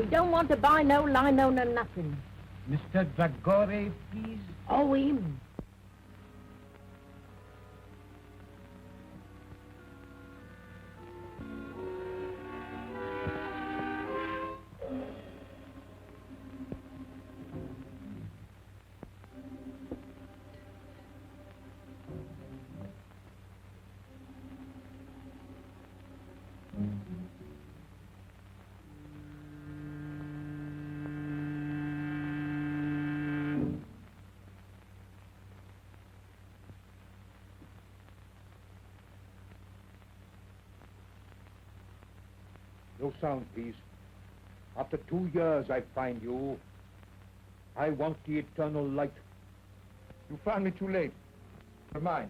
We don't want to buy no lino, no nothing. Mr. Dragore, please. Oh, him. No sound, please. After 2 years I find you. I want the eternal light. You found me too late. For mine.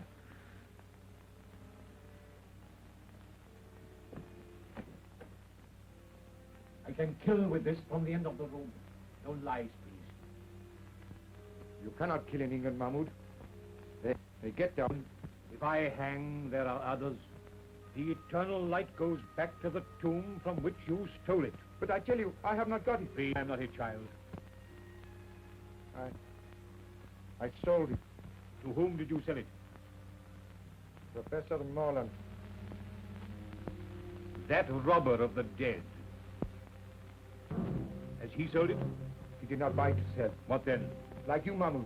I can kill with this from the end of the room. No lies, please. You cannot kill in England, Mahmoud. They get down. If I hang, there are others. The eternal light goes back to the tomb from which you stole it. But I tell you, I have not got it. Please, I'm not a child. I sold it. To whom did you sell it? Professor Morlant. That robber of the dead. Has he sold it? He did not buy to sell. What then? Like you, Mahmoud.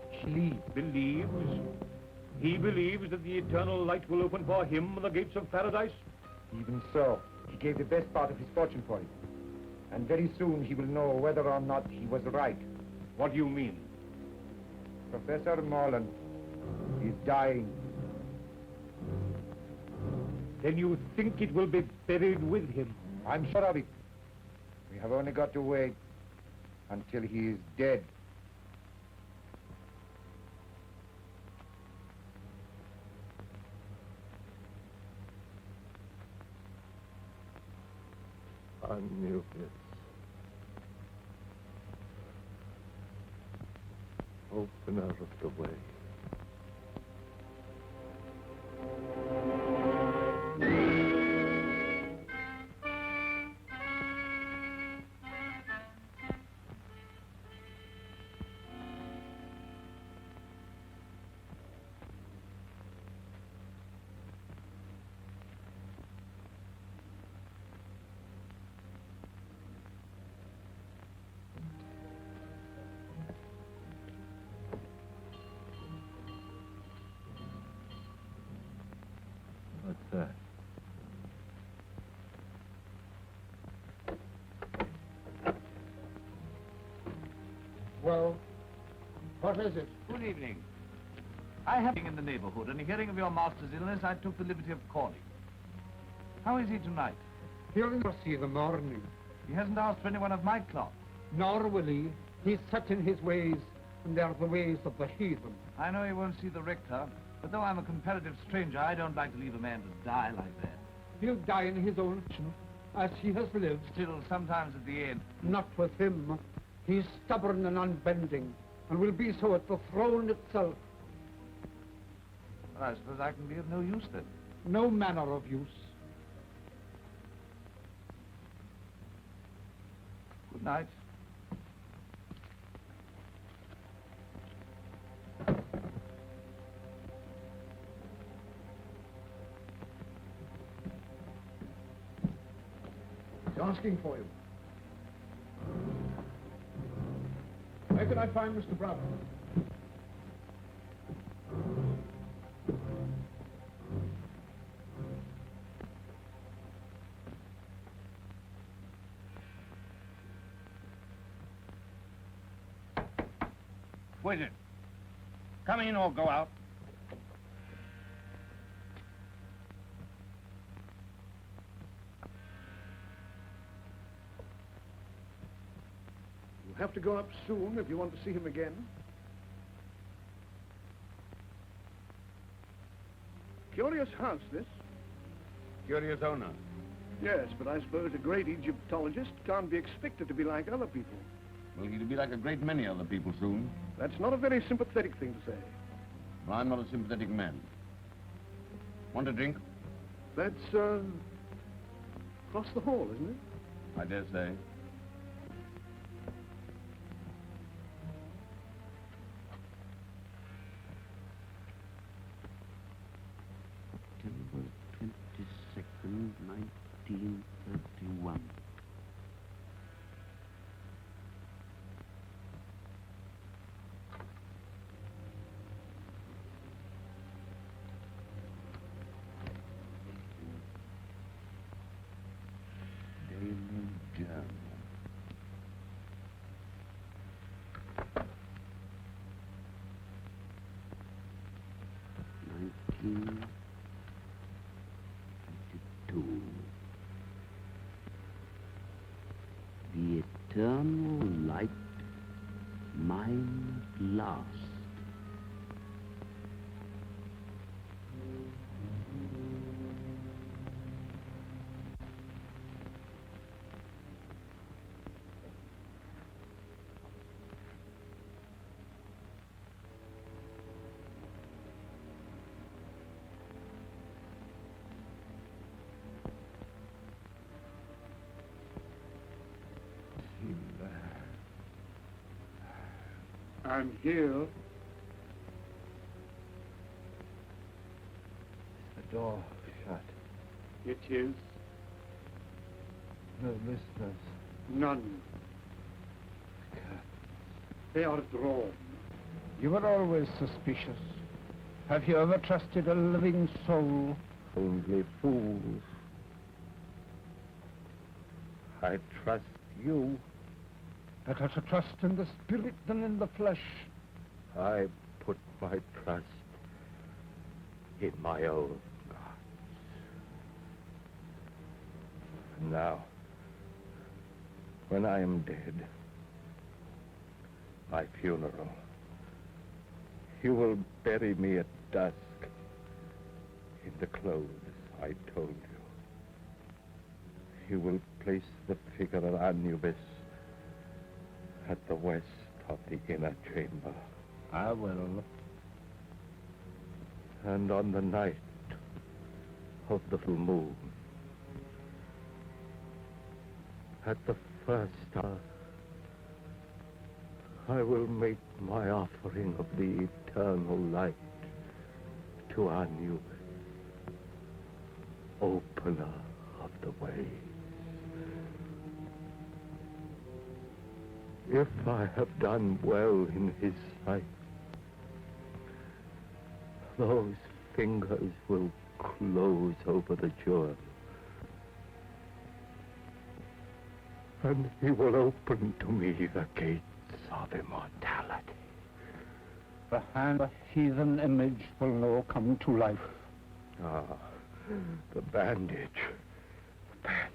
He believes. He believes that the eternal light will open for him the gates of paradise? Even so, he gave the best part of his fortune for it. And very soon he will know whether or not he was right. What do you mean? Professor Morlant is dying. Then you think it will be buried with him? I'm sure of it. We have only got to wait until he is dead. Anubis. Opener of the way. What's that? Well, what is it? Good evening. I have been in the neighborhood, and hearing of your master's illness, I took the liberty of calling. How is he tonight? He'll not see the morning. He hasn't asked for anyone of my cloth. Nor will he. He's set in his ways, and they're the ways of the heathen. I know he won't see the rector, but though I'm a comparative stranger, I don't like to leave a man to die like that. He'll die in his own fashion, as he has lived. Still, sometimes at the end. Not with him. He's stubborn and unbending, and will be so at the throne itself. Well, I suppose I can be of no use then. No manner of use. Good night. He's asking for you. Where can I find Mr. Brown? Who is it? Come in or go out. You'll have to go up soon if you want to see him again. Curious house, this. Curious owner. Yes, but I suppose a great Egyptologist can't be expected to be like other people. Well, he'll be like a great many other people soon. That's not a very sympathetic thing to say. Well, I'm not a sympathetic man. Want a drink? That's, across the hall, isn't it? I dare say. mine at last. I'm here. The door shut. It is No listeners. none. They are drawn. You were always suspicious. Have you ever trusted a living soul? Only fools. I trust you. Better to trust in the spirit than in the flesh. I put my trust in my own gods. And now, when I am dead, my funeral, you will bury me at dusk in the clothes I told you. You will place the figure of Anubis at the west of the inner chamber. I will. And on the night of the full moon, at the first hour, I will make my offering of the eternal light to Anubis, opener of the ways. If I have done well in his sight, those fingers will close over the jewel, and he will open to me the gates of immortality. The hand of heathen image will now come to life. Ah, the bandage. Bandage.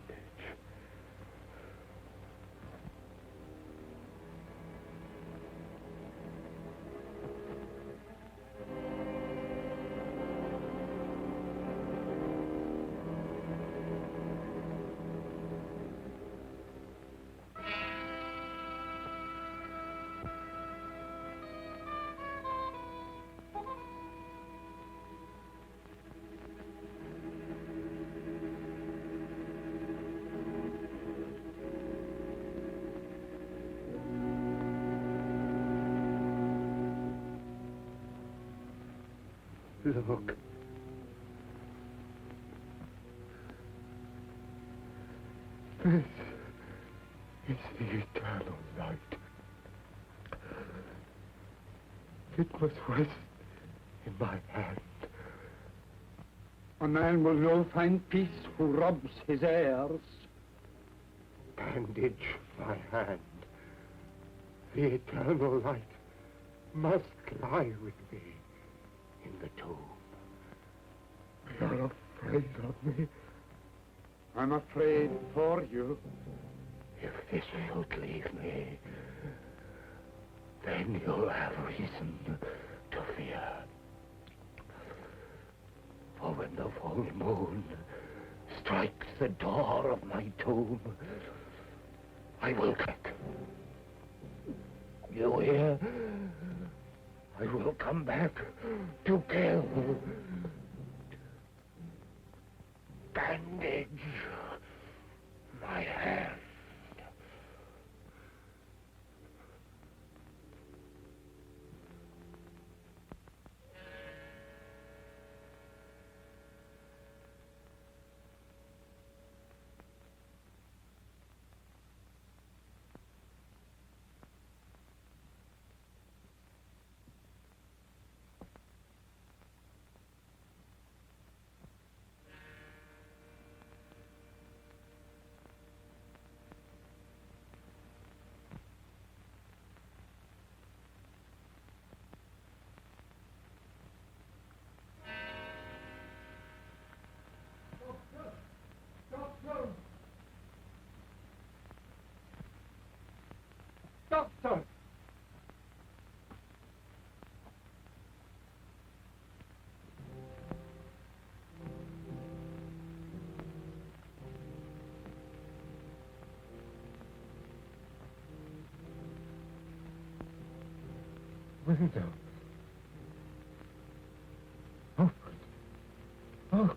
Look. This is the eternal light. It must rest in my hand. A man will now find peace who robs his heirs. Bandage my hand. The eternal light must lie with me in the tomb. You're afraid of me? I'm afraid for you. If this should leave me, then you'll have reason to fear. For when the full moon strikes the door of my tomb, I will crack. You hear? I will come back to kill. Bandage my hand. Doctor! window. Open. Oh.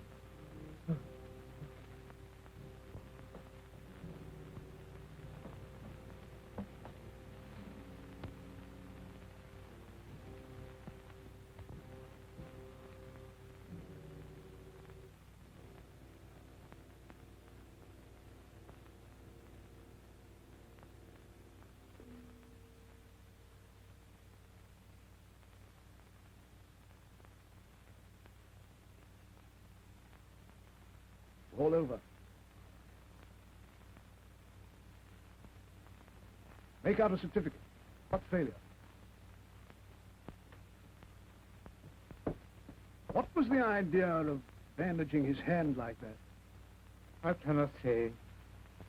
All over. Make out a certificate. What failure? What was the idea of bandaging his hand like that? I cannot say.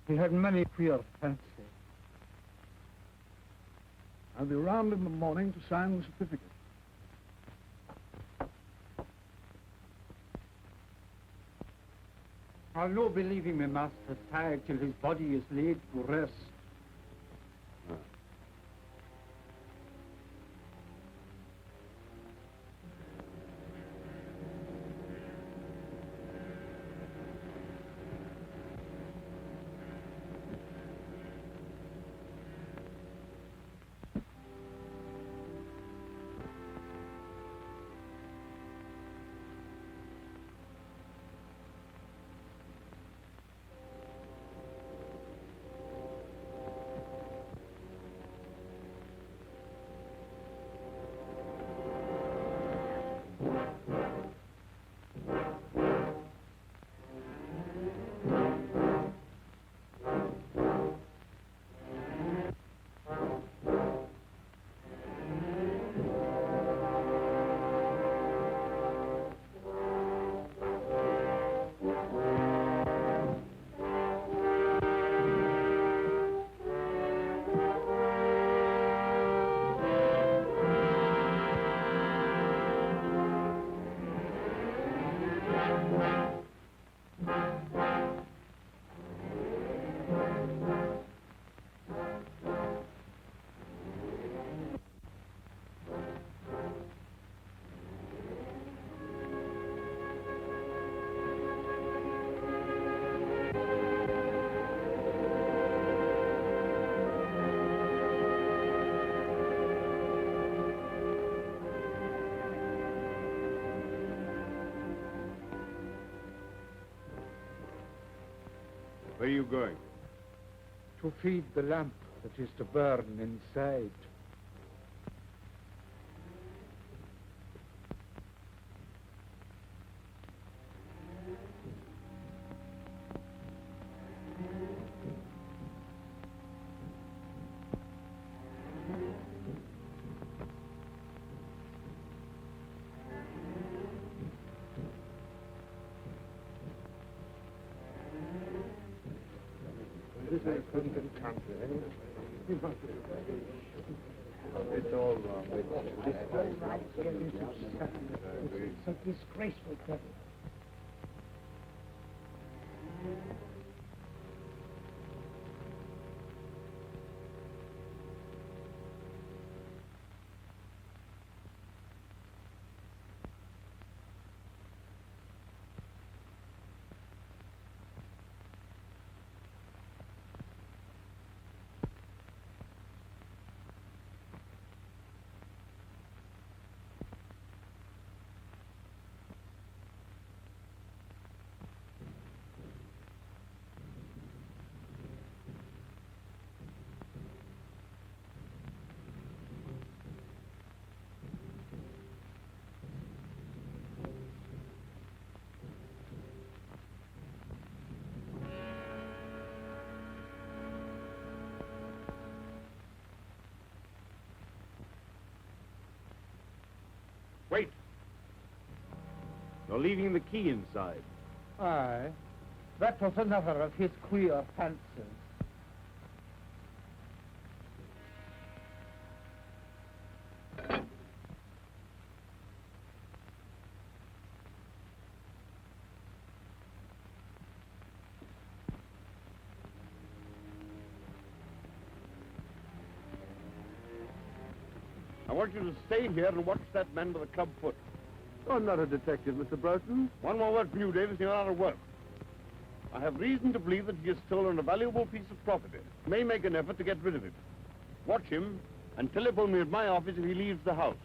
He had many queer fancies. I'll be round in the morning to sign the certificate. I'll no be leaving my master's side till his body is laid to rest. Where are you going? To feed the lamp that is to burn inside. It's all wrong. It's a disgraceful devil. Wait. You're leaving the key inside. Aye. That was another of his queer fancies. I want you to stay here and watch that man with a club foot. I'm not a detective, Mr. Burton. One more word from you, Davis, and you're out of work. I have reason to believe that he has stolen a valuable piece of property. May make an effort to get rid of it. Watch him and telephone me at my office if he leaves the house.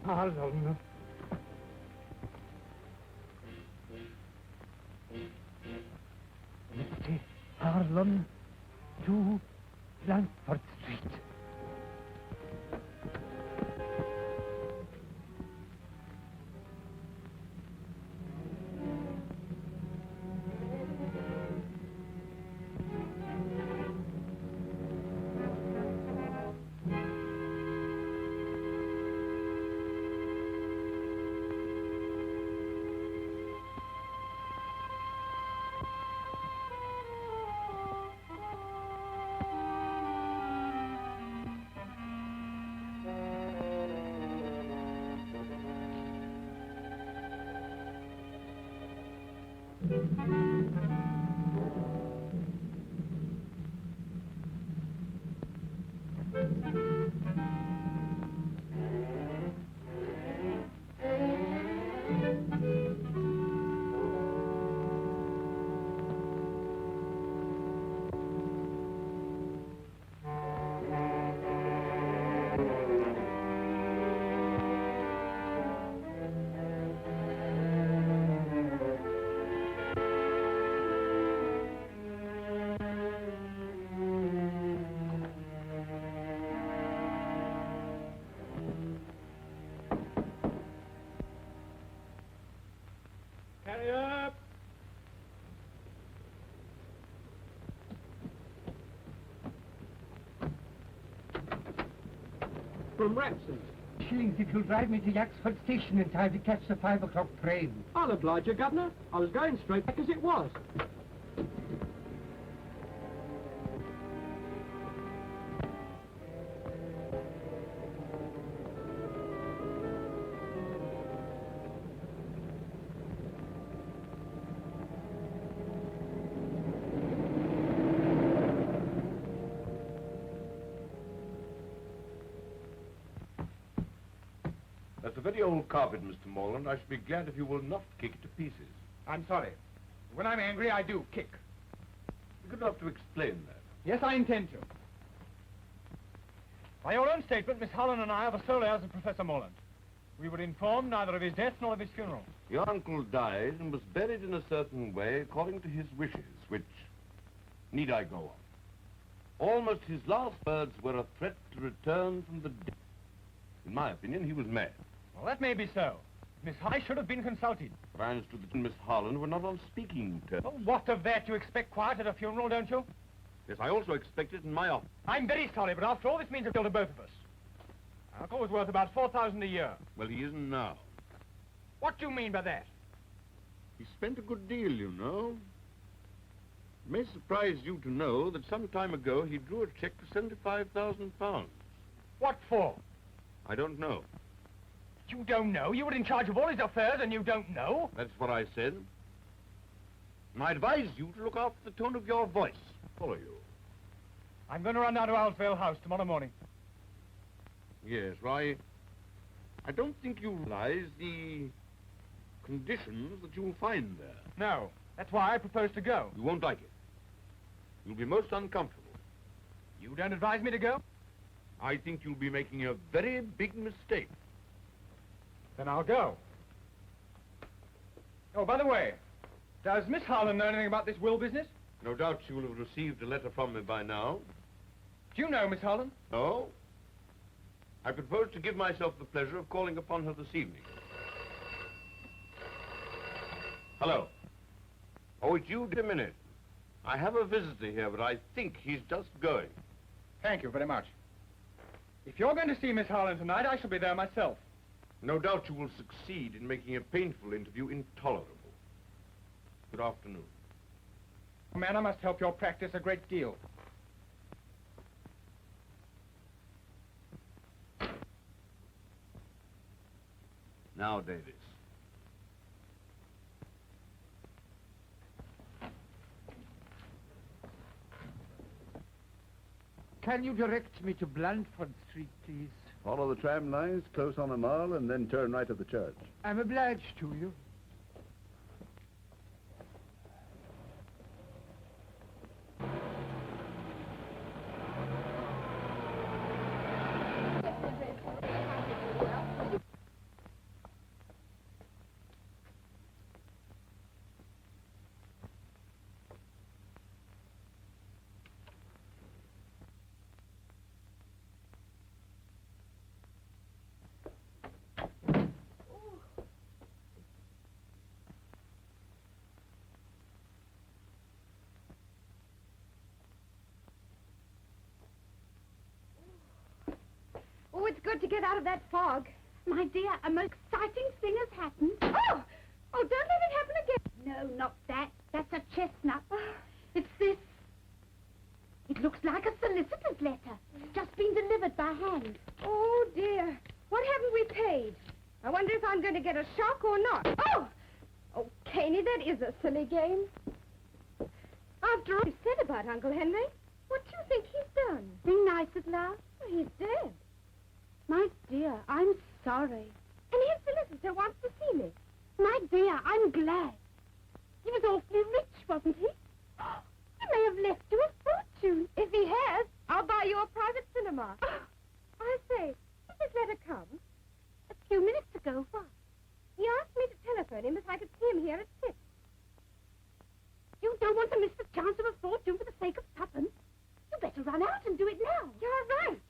Pardon. Mr. Harlan to Langford Street. Carry up! From Rapson's. Shillings if you'll drive me to Yaxford Station in time to catch the 5 o'clock train. I'll oblige you, Governor. I was going straight back as it was. That's a very old carpet, Mr. Morland. I should be glad if you will not kick it to pieces. I'm sorry. When I'm angry, I do kick. You're good enough to explain that. Yes, I intend to. By your own statement, Miss Holland and I are the sole heirs of Professor Morland. We were informed neither of his death nor of his funeral. Your uncle died and was buried in a certain way according to his wishes, which need I go on. Almost his last words were a threat to return from the dead. In my opinion, he was mad. Well, that may be so. Miss High should have been consulted. But I understood that Miss Harlan were not on speaking terms. Well, what of that? You expect quiet at a funeral, don't you? Yes, I also expect it in my office. I'm very sorry, but after all, this means a bill to both of us. Our uncle was worth about $4,000 a year. Well, he isn't now. What do you mean by that? He spent a good deal, you know. It may surprise you to know that some time ago he drew a check for £75,000. What for? I don't know. You don't know? You were in charge of all his affairs and you don't know? That's what I said. And I advise you to look after the tone of your voice. Follow you. I'm going to run down to Owlsvale House tomorrow morning. Yes, well, I don't think you realize the conditions that you'll find there. No. That's why I propose to go. You won't like it. You'll be most uncomfortable. You don't advise me to go? I think you'll be making a very big mistake. Then I'll go. Oh, by the way, does Miss Harlan know anything about this will business? No doubt she will have received a letter from me by now. Do you know Miss Harlan? No? I propose to give myself the pleasure of calling upon her this evening. Hello. Oh, it's you, a minute. I have a visitor here, but I think he's just going. Thank you very much. If you're going to see Miss Harlan tonight, I shall be there myself. No doubt you will succeed in making a painful interview intolerable. Good afternoon. Manor must help your practice a great deal. Now, Davis. Can you direct me to Blandford Street, please? Follow the tram lines, close on the Mall, and then turn right at the church. I'm obliged to you. Oh, it's good to get out of that fog. My dear, a most exciting thing has happened. Oh! Oh, don't let it happen again. No, not that. That's a chestnut. It's this. It looks like a solicitor's letter. Just been delivered by hand. Oh, dear. What haven't we paid? I wonder if I'm going to get a shock or not. Oh! Oh, Caney, that is a silly game. After all you said about Uncle Henry, what do you think he's done? Be nice at last. He's dead. My dear, I'm sorry. And his solicitor wants to see me. My dear, I'm glad. He was awfully rich, wasn't he? He may have left you a fortune. If he has, I'll buy you a private cinema. I say, did this letter come? A few minutes ago, what? He asked me to telephone him if I could see him here at 6. You don't want to miss the chance of a fortune for the sake of tuppence. You better run out and do it now. You're right.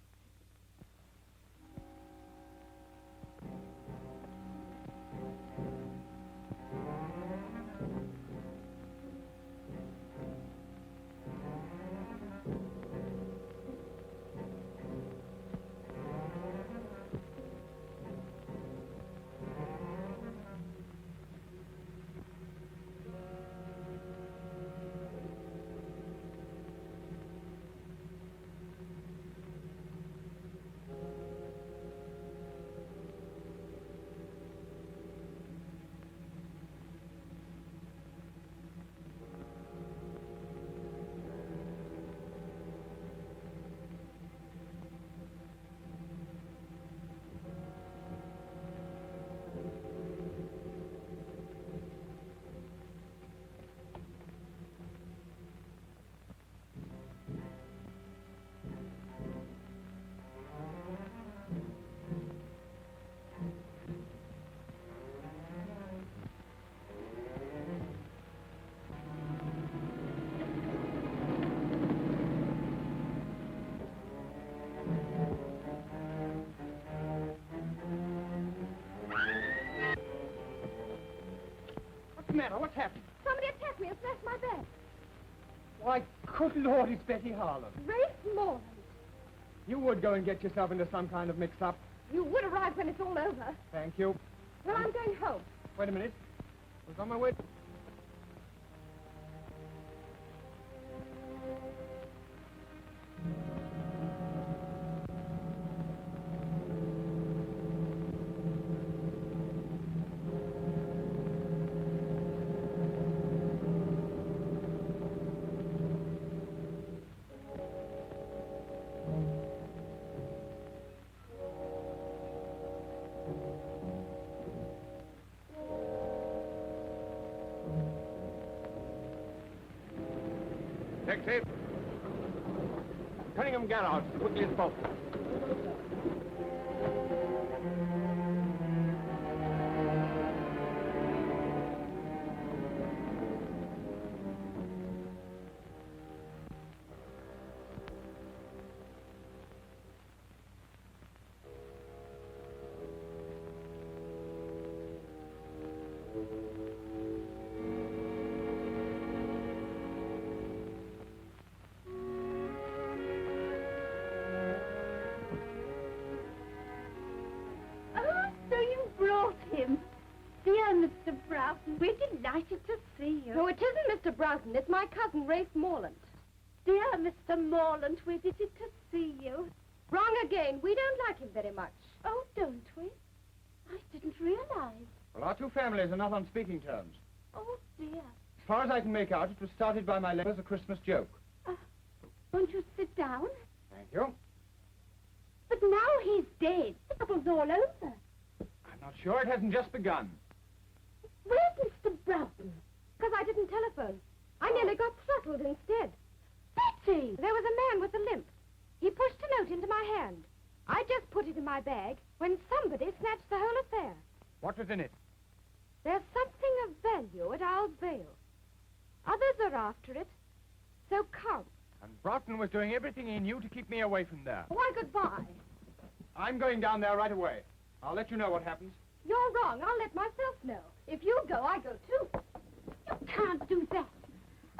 What's the matter? What's happened? Somebody attacked me and smashed my bag. Why, good Lord, it's Betty Harlan. Race Morland. You would go and get yourself into some kind of mix-up. You would arrive when it's all over. Thank you. Well, I'm going home. Wait a minute. I was on my way. Taxi. Cunningham Garage, as quickly as possible. Mr. Broughton. It's my cousin, Rafe Morlant. Dear Mr. Morlant, we're delighted to see you. Wrong again. We don't like him very much. Oh, don't we? I didn't realize. Well, our two families are not on speaking terms. Oh, dear. As far as I can make out, it was started by my letter as a Christmas joke. Won't you sit down? Thank you. But now he's dead. The trouble's all over. I'm not sure it hasn't just begun. Where's Mr. Broughton? Because I didn't telephone. I nearly got throttled instead. Betty! There was a man with a limp. He pushed a note into my hand. I just put it in my bag when somebody snatched the whole affair. What was in it? There's something of value at Owl's Vale. Others are after it. So come. And Broughton was doing everything he knew to keep me away from there. Why, goodbye. I'm going down there right away. I'll let you know what happens. You're wrong. I'll let myself know. If you go, I go too. You can't do that.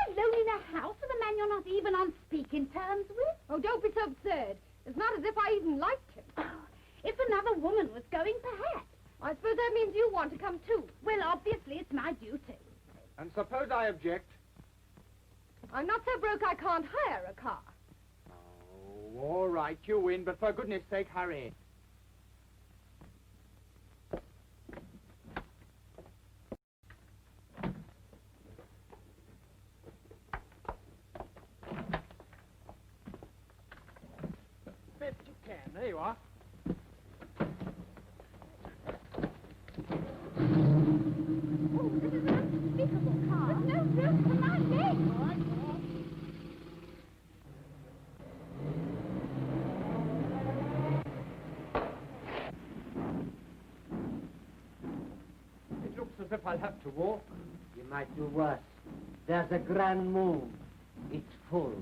Alone in a house with a man you're not even on speaking terms with? Oh, don't be so absurd. It's not as if I even liked him. Oh, if another woman was going, perhaps. I suppose that means you want to come too. Well, obviously, it's my duty. And suppose I object? I'm not so broke I can't hire a car. Oh, all right, you win, but for goodness sake, hurry. Best you can. There you are. Oh, this is an unspeakable car. With no room for my leg. It looks as if I'll have to walk. You might do worse. There's a grand moon. It's full.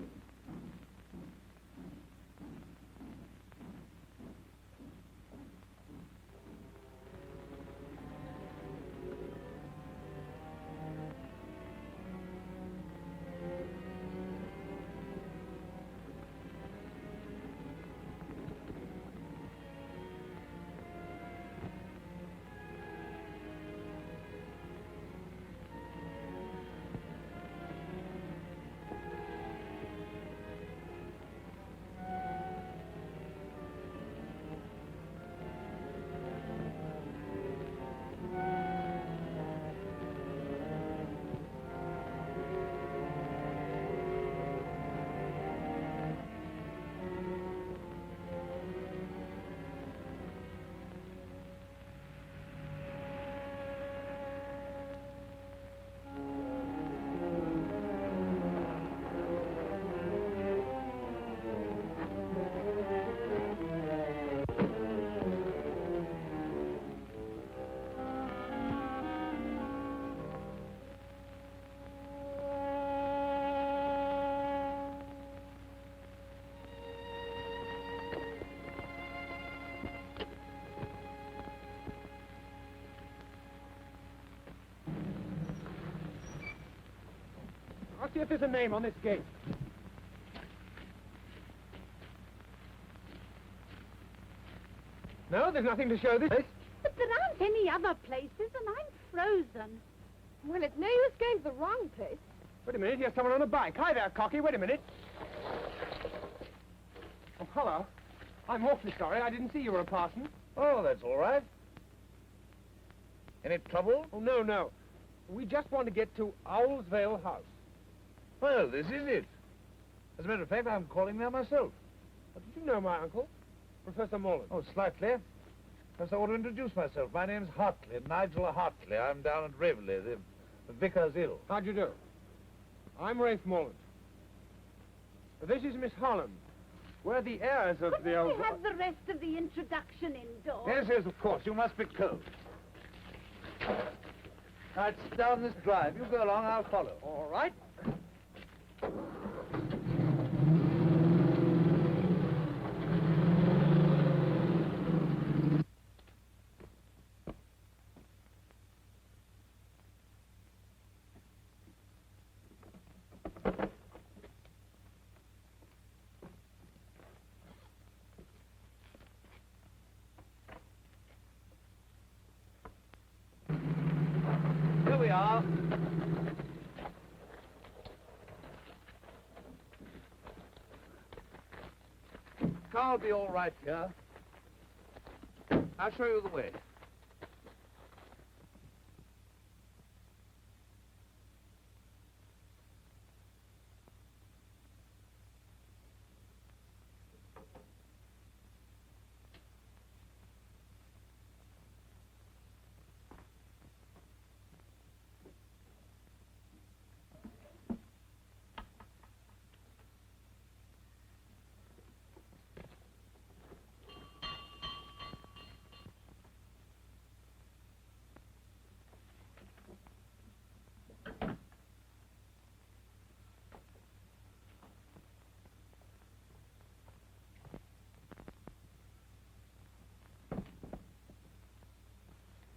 I'll see if there's a name on this gate. No, there's nothing to show this place. But there aren't any other places, and I'm frozen. Well, it's no use going to the wrong place. Wait a minute, here's someone on a bike. Hi there, Cocky, wait a minute. Oh, hello. I'm awfully sorry, I didn't see you were a parson. Oh, that's all right. Any trouble? Oh, no, no. We just want to get to Owl's Vale House. Well, this is it. As a matter of fact, I'm calling there myself. Did you know my uncle, Professor Morland? Oh, slightly. First, I want to introduce myself. My name's Hartley, Nigel Hartley. I'm down at Raveley. The vicar's ill. How'd you do? I'm Rafe Morlant. This is Miss Holland. We're the heirs of the old... Couldn't we have the rest of the introduction indoors? Yes, yes, of course. You must be cold. Now, it's down this drive. You go along, I'll follow. All right. Here we are. car will be all right here. I'll show you the way.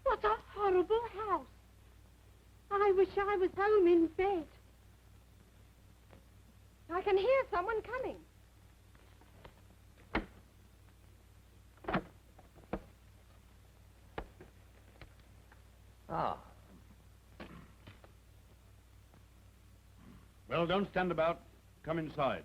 What a horrible house. I wish I was home in bed. I can hear someone coming. Ah. Well, don't stand about. Come inside.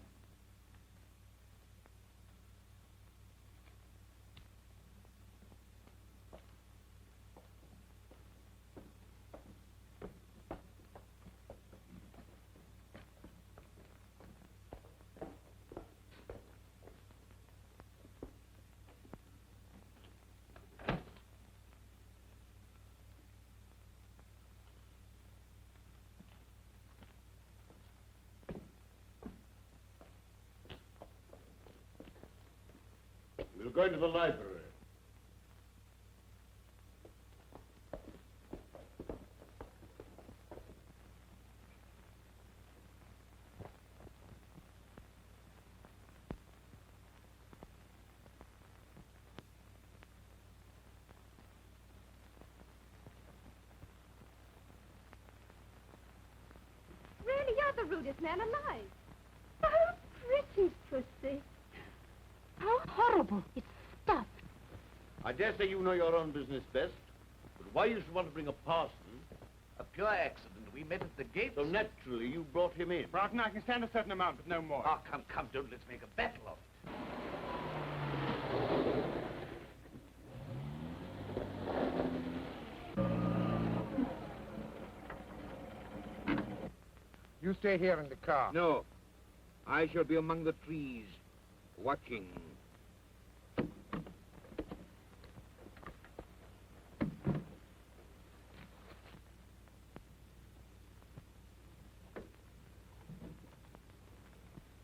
We'll go into the library. Really, you're the rudest man alive. Oh, pretty pussy. How horrible. It's stuffed. I dare say you know your own business best, but why you should want to bring a parson? A pure accident. We met at the gate. So naturally you brought him in. Broughton, I can stand a certain amount, but no more. Oh, come, don't let's make a battle of it. You stay here in the car. No. I shall be among the trees, watching.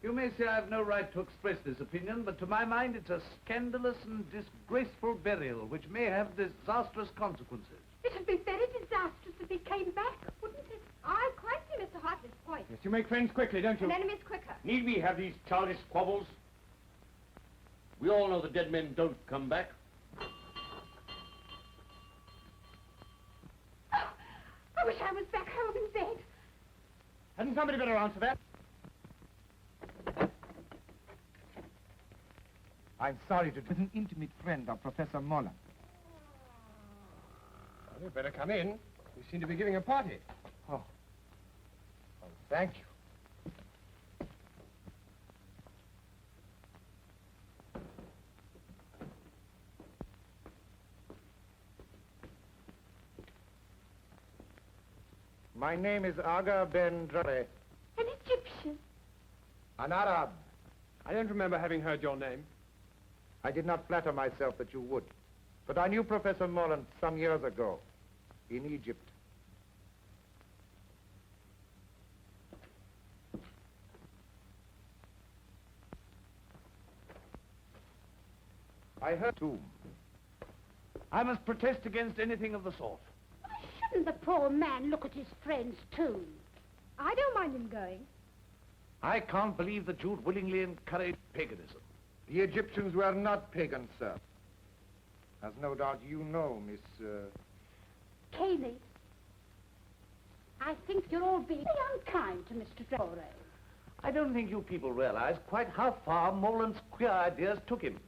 You may say I have no right to express this opinion, but to my mind it's a scandalous and disgraceful burial which may have disastrous consequences. It would be very disastrous if he came back, wouldn't it? I quite see Mr. Hartley's point. Yes, you make friends quickly, don't you? And enemies quicker. Need we have these childish squabbles? We all know the dead men don't come back. Oh, I wish I was back home in bed. Hadn't somebody better answer that? I'm sorry to... With an intimate friend of Professor Morlant. Well, you'd better come in. We seem to be giving a party. Oh, thank you. My name is Aga Ben Dre. An Egyptian. An Arab. I don't remember having heard your name. I did not flatter myself that you would. But I knew Professor Morlant some years ago in Egypt. I heard tomb. I must protest against anything of the sort. Why shouldn't the poor man look at his friend's tomb? I don't mind him going. I can't believe that you'd willingly encourage paganism. The Egyptians were not pagans, sir. As no doubt you know, Miss... Caney, I think you're all being unkind to Mr. Dore. I don't think you people realize quite how far Morlant's queer ideas took him.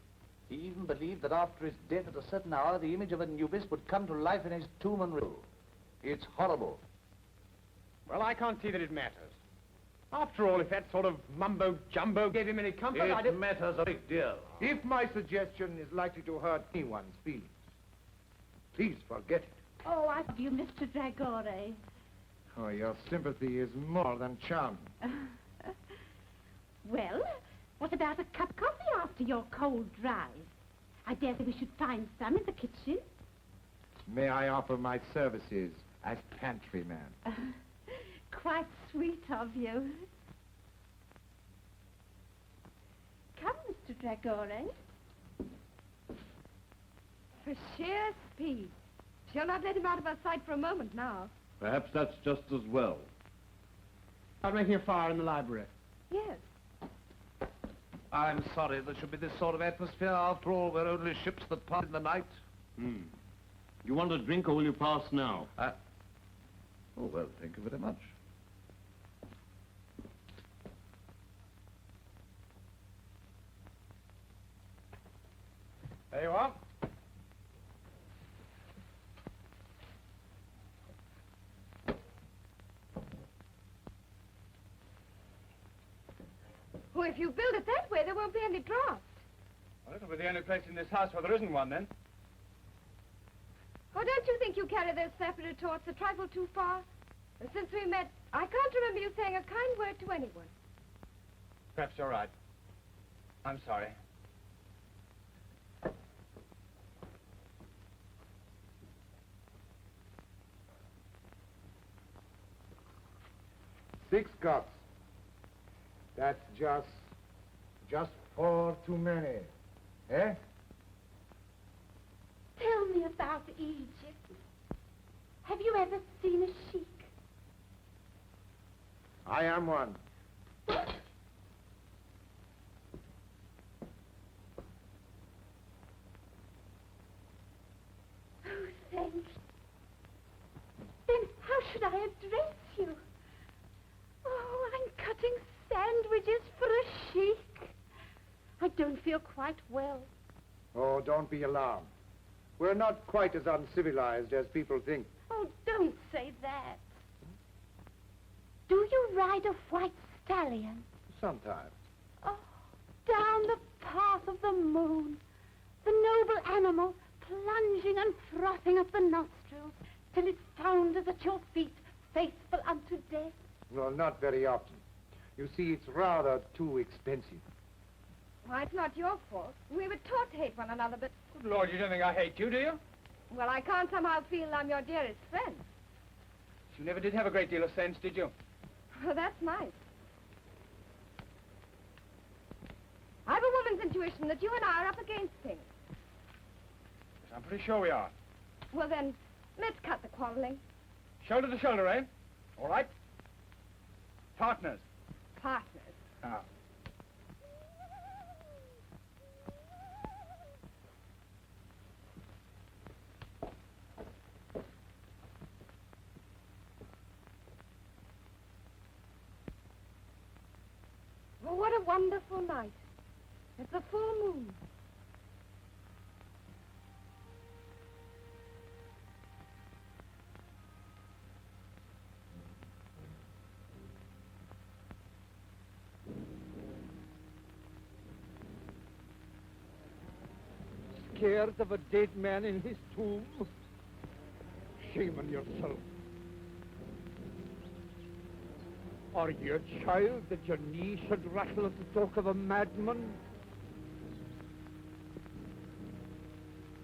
He even believed that after his death at a certain hour, the image of Anubis would come to life in his tomb and rule. It's horrible. Well, I can't see that it matters. After all, if that sort of mumbo-jumbo gave him any comfort, It matters a great deal. If my suggestion is likely to hurt anyone's feelings, please forget it. Oh, I love you, Mr. Dragore. Oh, your sympathy is more than charming. Well, what about a cup of coffee after your cold drive? I dare say we should find some in the kitchen. May I offer my services as pantryman? Quite sweet of you. Come, Mr. Dragore. For sheer speed. She'll not let him out of her sight for a moment now. Perhaps that's just as well. I'm making a fire in the library. Yes. I'm sorry there should be this sort of atmosphere. After all, we're only ships that pass in the night. You want a drink or will you pass now? Oh, well, thank you very much. There you are. Well, if you build it that way, there won't be any draft. Well, it'll be the only place in this house where there isn't one, then. Oh, don't you think you carry those sapper retorts a trifle too far? And since we met, I can't remember you saying a kind word to anyone. Perhaps you're right. I'm sorry. Six cups. That's just 4 too many. Eh? Tell me about Egypt. Have you ever seen a sheik? I am one. Oh, thanks. Then how should I address you? Oh, I'm cutting sandwiches for a sheik. I don't feel quite well. Oh, don't be alarmed. We're not quite as uncivilized as people think. Oh, don't say that. Do you ride a white stallion? Sometimes. Oh, down the path of the moon, the noble animal plunging and frothing up the nostrils till it founders at your feet, faithful unto death. Well, not very often. You see, it's rather too expensive. Why, it's not your fault. We were taught to hate one another, but... Good Lord, you don't think I hate you, do you? Well, I can't somehow feel I'm your dearest friend. You never did have a great deal of sense, did you? Well, that's nice. I've a woman's intuition that you and I are up against things. Yes, I'm pretty sure we are. Well, then, let's cut the quarreling. Shoulder to shoulder, eh? All right. Partners. Partners. Ah. Oh, what a wonderful night. It's a full moon. Scared of a dead man in his tomb? Shame on yourself. Are you a child that your knee should rattle at the talk of a madman?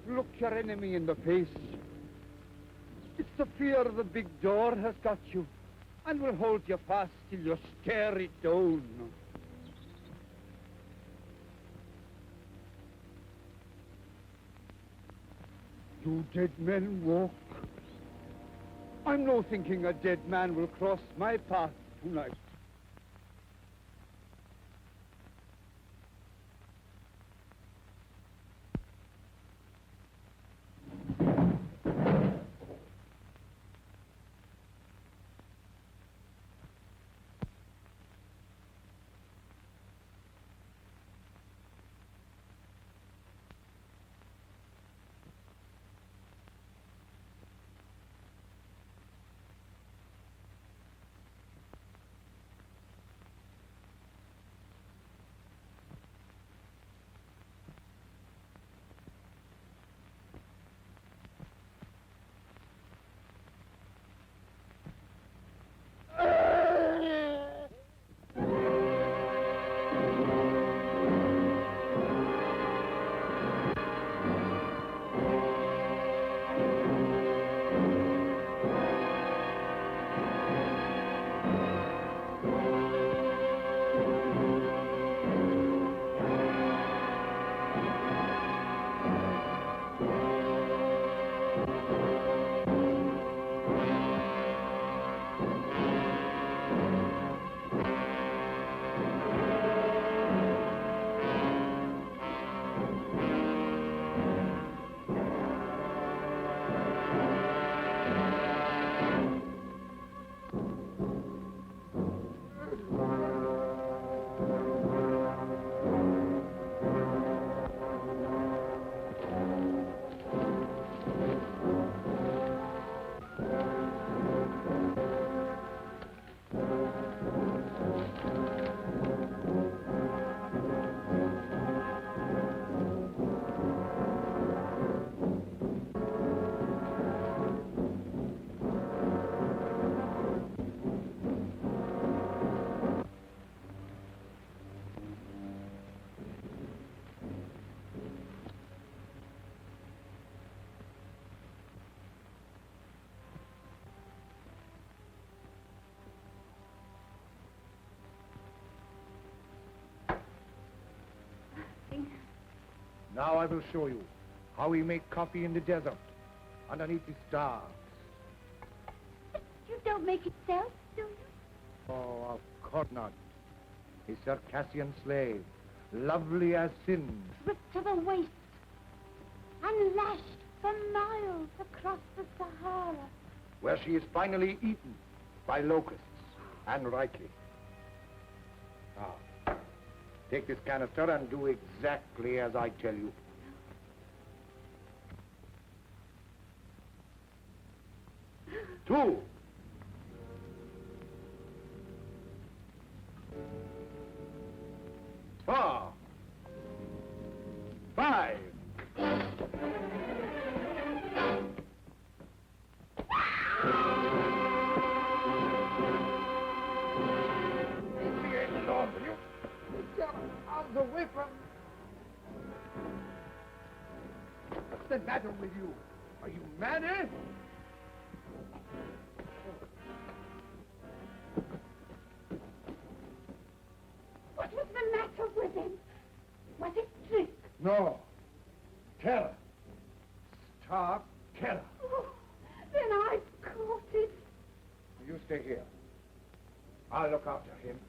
Look your enemy in the face. It's the fear of the big door has got you, and will hold you fast till you stare it down. Do dead men walk? I'm no thinking a dead man will cross my path tonight. Now I will show you how we make coffee in the desert, underneath the stars. You don't make it yourself, do you? Oh, of course not. A Circassian slave, lovely as sin. Stripped to the waist and lashed for miles across the Sahara. Where she is finally eaten by locusts, and rightly. Now, take this canister and do exactly as I tell you. Two. Four. Five. Away from... What's the matter with you? Are you mad, eh? What was the matter with him? Was it drink? No. Terror. Stark terror. Oh, then I've caught it. You stay here. I'll look after him.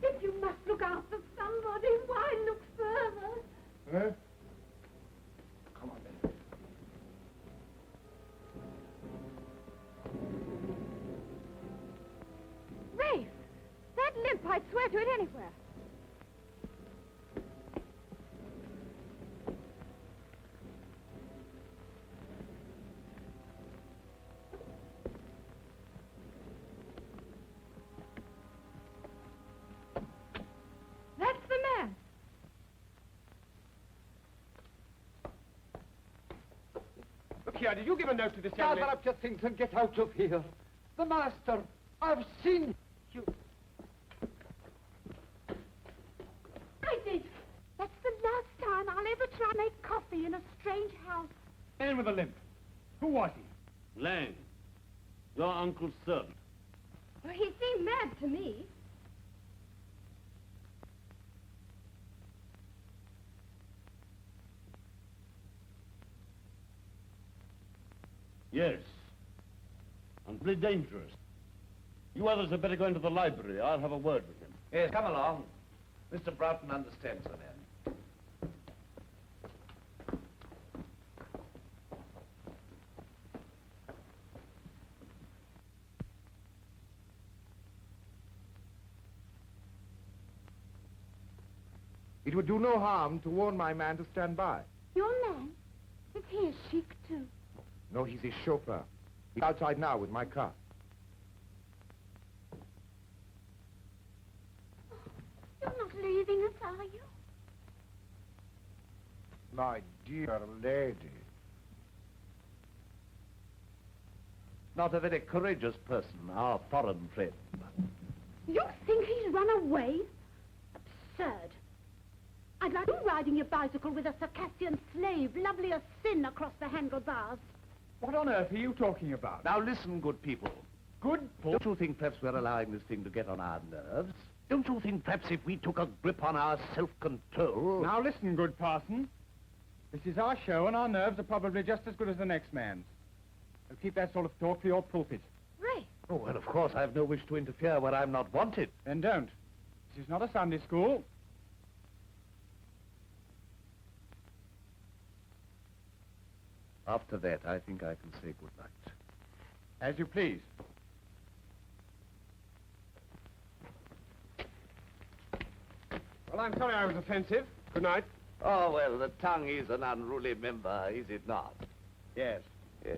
If you must look after somebody, why look further? Huh? Come on, then. Rafe! That limp, I'd swear to it anywhere. That's the man. Look here, did you give a note to this young Gather lady? up your things and get out of here. The master, I've seen you. I did. That's the last time I'll ever try to make coffee in a strange house. Man with a limp. Who was he? Laing, your uncle's servant. Well, he seemed mad to me. Yes. And pretty dangerous. You others had better go into the library. I'll have a word with him. Yes, come along. Mr. Broughton understands the man. It would do no harm to warn my man to stand by. Your man? Is he a sheik, too? No, he's a chauffeur. He's outside now with my car. You're not leaving us, are you? My dear lady. Not a very courageous person, our foreign friend. You think he's run away? Absurd. I'd like you riding your bicycle with a Circassian slave, lovely as sin, across the handlebars. What on earth are you talking about? Now listen, good people. Good Don't you think perhaps we're allowing this thing to get on our nerves? Don't you think perhaps if we took a grip on our self-control... Now listen, good parson. This is our show, and our nerves are probably just as good as the next man's. So keep that sort of talk for your pulpit. Rafe! Oh, well, of course, I have no wish to interfere where I'm not wanted. Then don't. This is not a Sunday school. After that, I think I can say good night. As you please. Well, I'm sorry I was offensive. Good night. Oh, well, the tongue is an unruly member, is it not? Yes. Yes.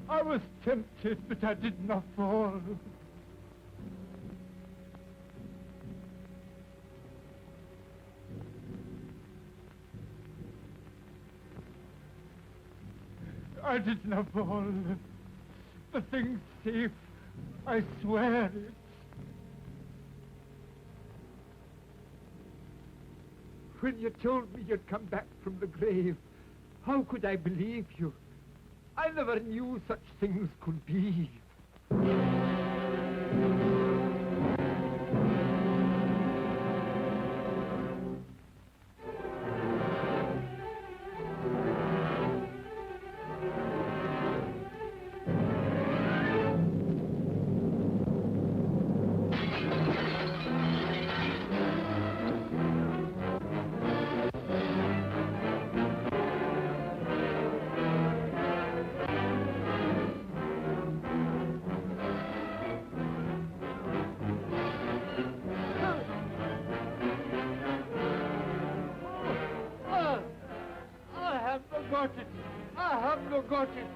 I was tempted, but I did not fall. I did not fall. The thing's safe. I swear it. When you told me you'd come back from the grave, how could I believe you? I never knew such things could be. never got it.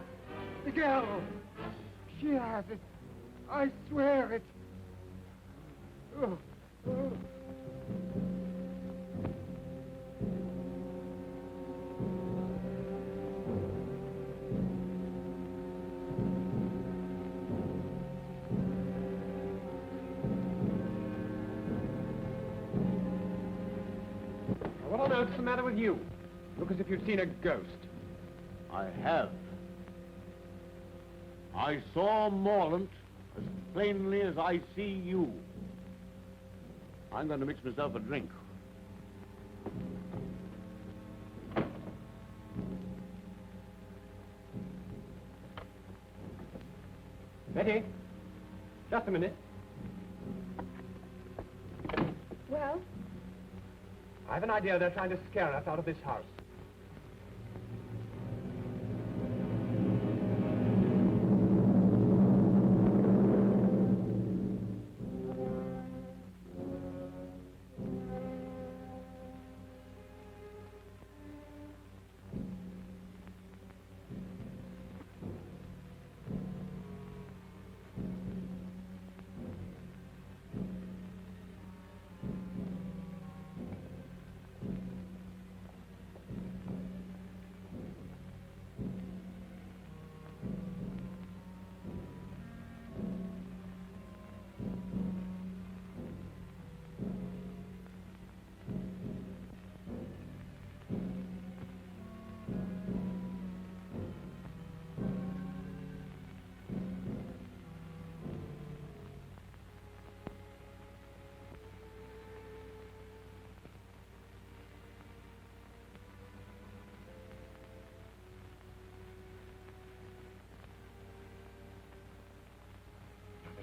The girl. She has it. I swear it. Oh, oh. What on earth's the matter with you? Look as if you'd seen a ghost. I have. I saw Morlant as plainly as I see you. I'm going to mix myself a drink. Betty, just a minute. Well? I have an idea they're trying to scare us out of this house.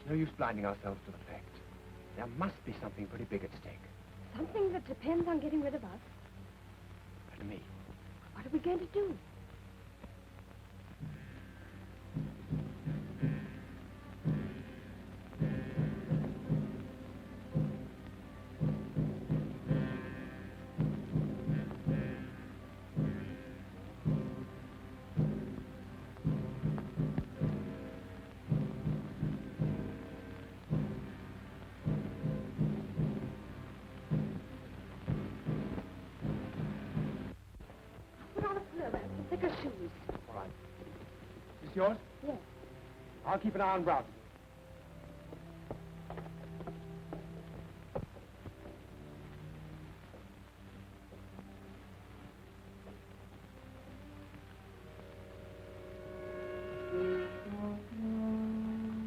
There's no use blinding ourselves to the fact. There must be something pretty big at stake. Something that depends on getting rid of us. And me. What are we going to do? Shoes. All right. Is this yours? Yes. I'll keep an eye on Brown.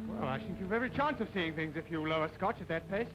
Well, I think you've every chance of seeing things if you lower Scotch at that pace.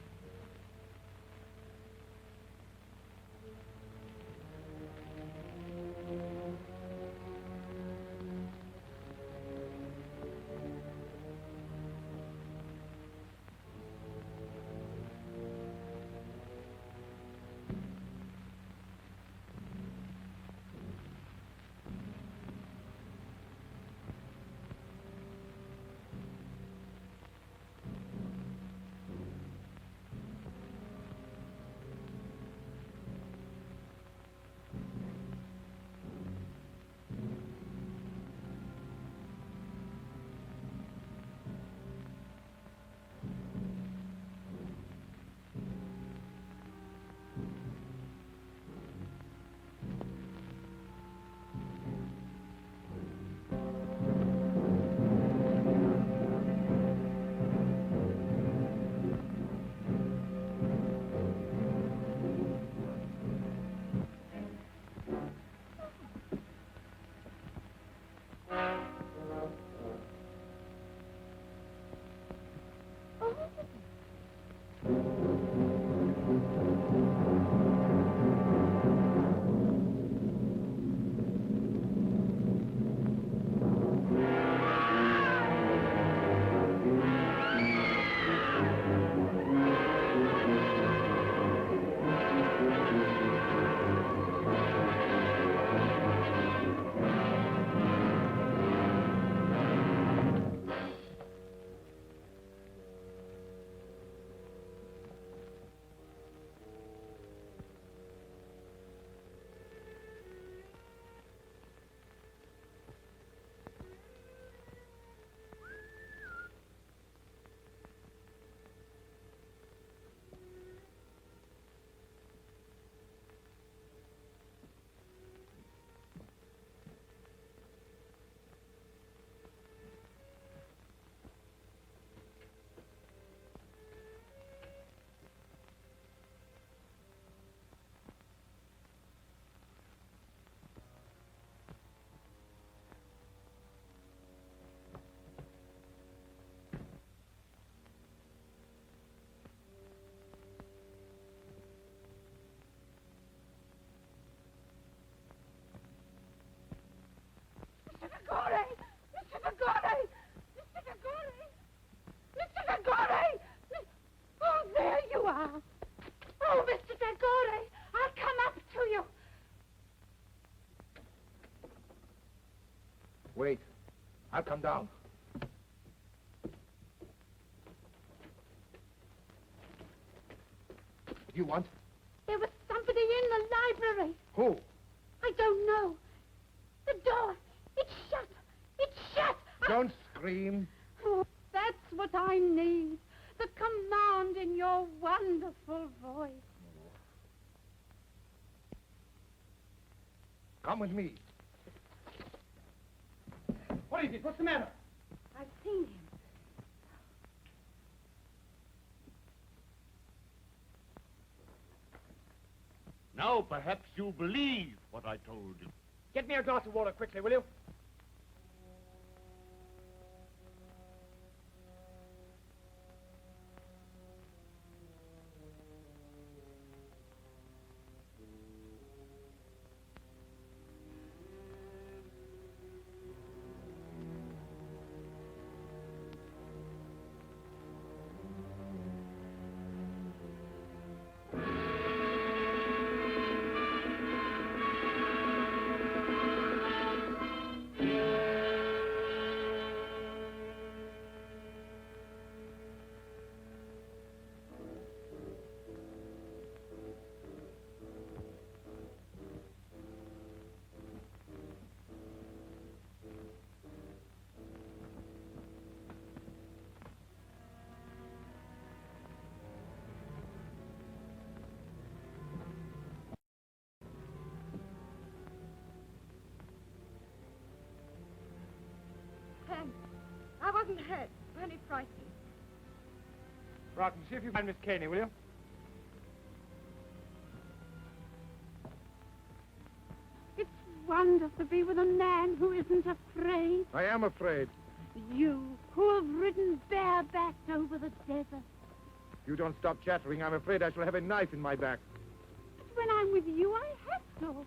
I'll come down. What do you want? There was somebody in the library. Who? I don't know. The door. It's shut. It's shut. Don't scream. Oh, that's what I need. The command in your wonderful voice. Come with me. What is it? What's the matter? I've seen him. Now perhaps you believe what I told you. Get me a glass of water quickly, will you? Thanks. I wasn't hurt. Only frightened. Broughton, see if you find Miss Caney, will you? It's wonderful to be with a man who isn't afraid. I am afraid. You, who have ridden barebacked over the desert. If you don't stop chattering, I'm afraid I shall have a knife in my back. But when I'm with you, I have to.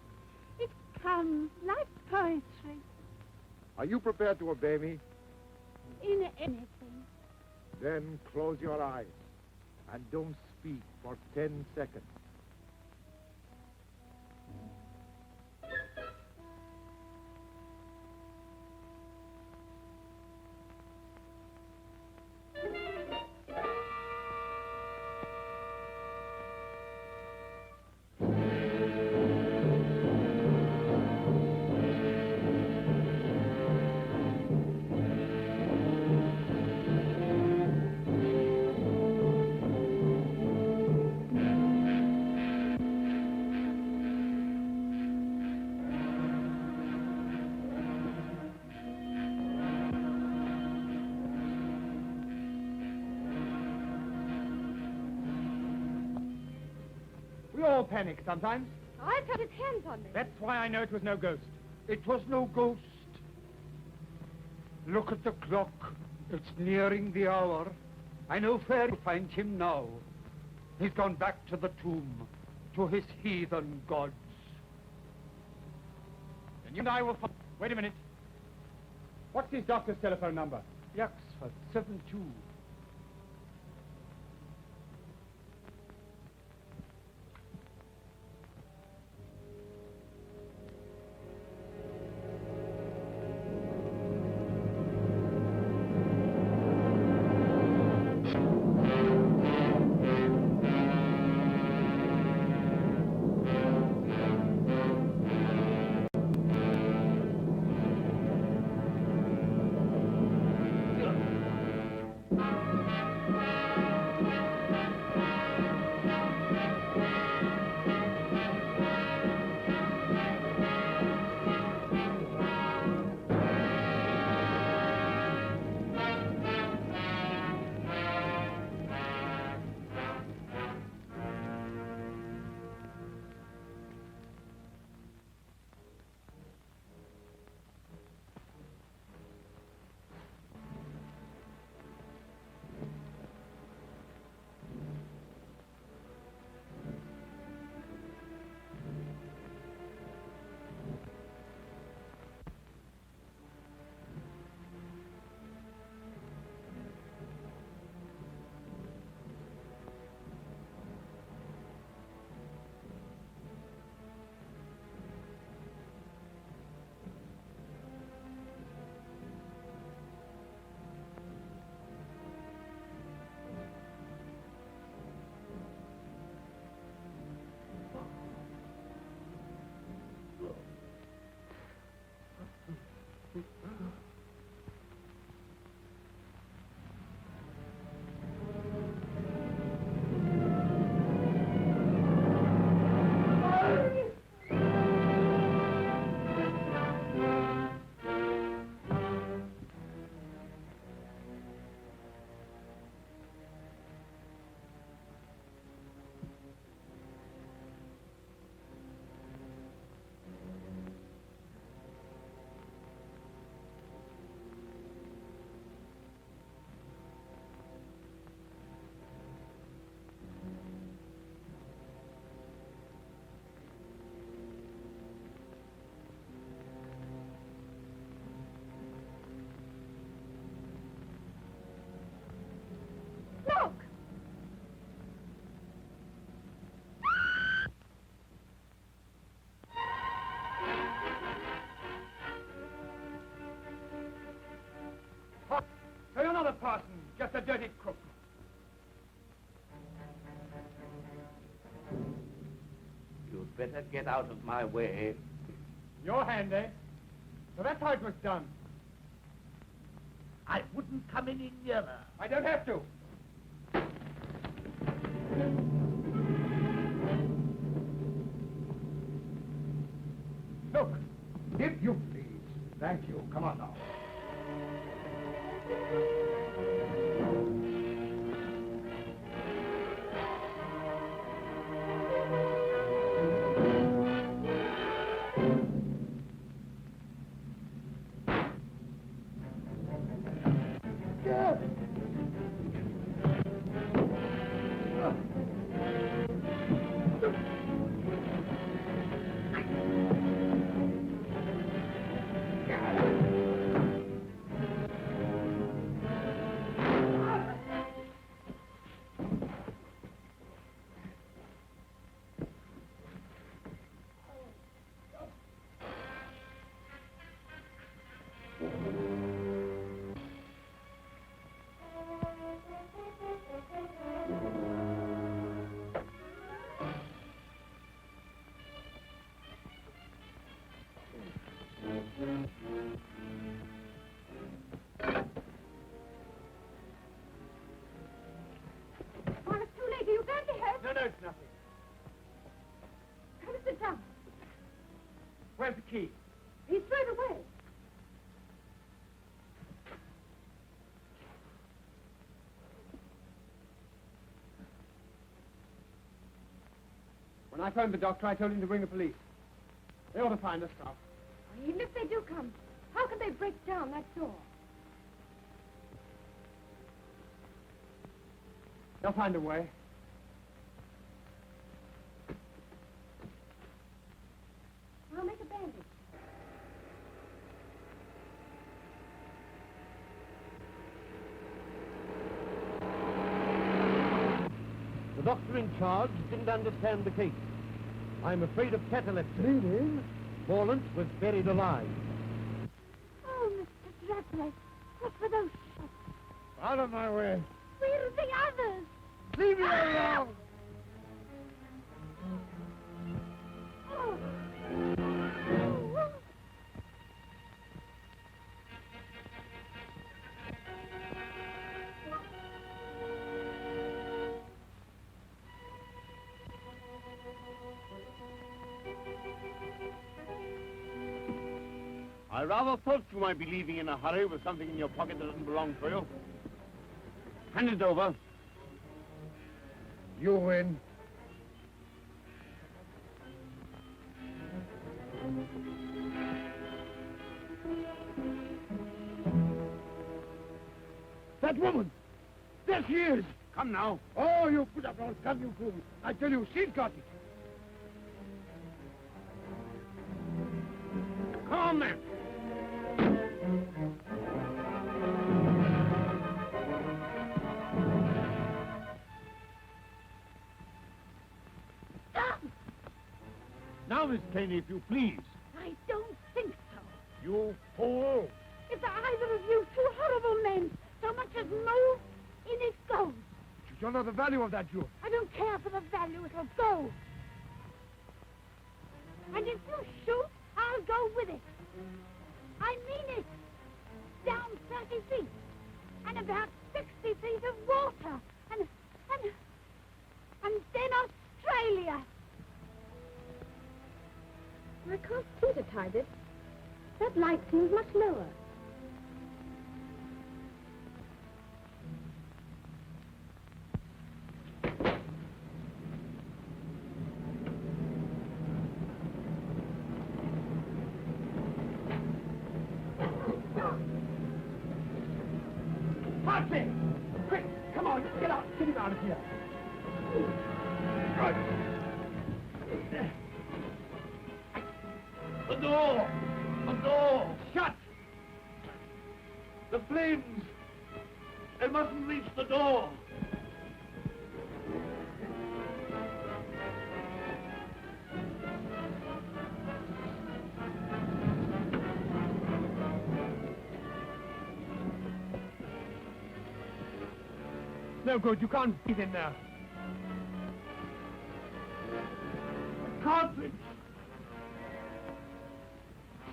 It comes like poetry. Are you prepared to obey me? In anything. Then close your eyes and don't speak for 10 seconds. We all panic sometimes. I put his hands on me. That's why I know it was no ghost. It was no ghost. Look at the clock. It's nearing the hour. I know where to find him now. He's gone back to the tomb, to his heathen gods. Then you and I will... Wait a minute. What's his doctor's telephone number? Yaxford, 72. the dirty crook. You'd better get out of my way. Your hand, eh? So that's how it was done. I wouldn't come any nearer. I don't have to. Look, if you please. Thank you. Come on now. No, it's nothing. Come sit down. Where's the key? He's thrown away. When I phoned the doctor, I told him to bring the police. They ought to find the stuff. Even if they do come, how can they break down that door? They'll find a way. I'll make a bandage. The doctor in charge didn't understand the case. I'm afraid of catalepsy. Bleeding? Morlant was buried alive. Oh, Mr. Dracula, what were those shots? Out of my way. Where are the others? Leave me alone! Oh. I rather thought you might be leaving in a hurry with something in your pocket that doesn't belong to you. Hand it over. You win. That woman! There she is! Come now. Oh, you put up your gun, you fool. I tell you, she's got it. Come on, then. Now, Miss Caney, if you please. I don't think so. You fool! If either of you two horrible men so much as move, in it goes. You don't know the value of that jewel. I don't care for the value, it'll go. And if you shoot, I'll go with it. I mean it. Down 30 feet. And about 60 feet of water. And then Australia. I can't see to hide it. That light seems much lower. Patsy! Quick, come on, get out. Get him out of here. Right. The door! The door! Shut! The flames! They mustn't reach the door! no good. You can't breathe in there. Cartridge!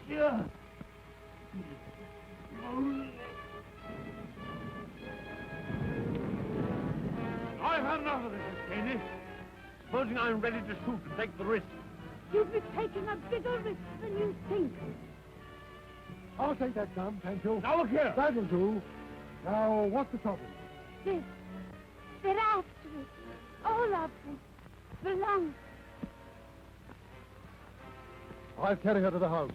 Here. I've had enough of this, Miss Caney. Supposing I'm ready to shoot and take the risk. You'll be taking a bigger risk than you think. I'll take that gun, thank you. Now look here. That'll do. Now, what's the trouble? This. They're after it. All of them. Belong. I'll carry her to the house.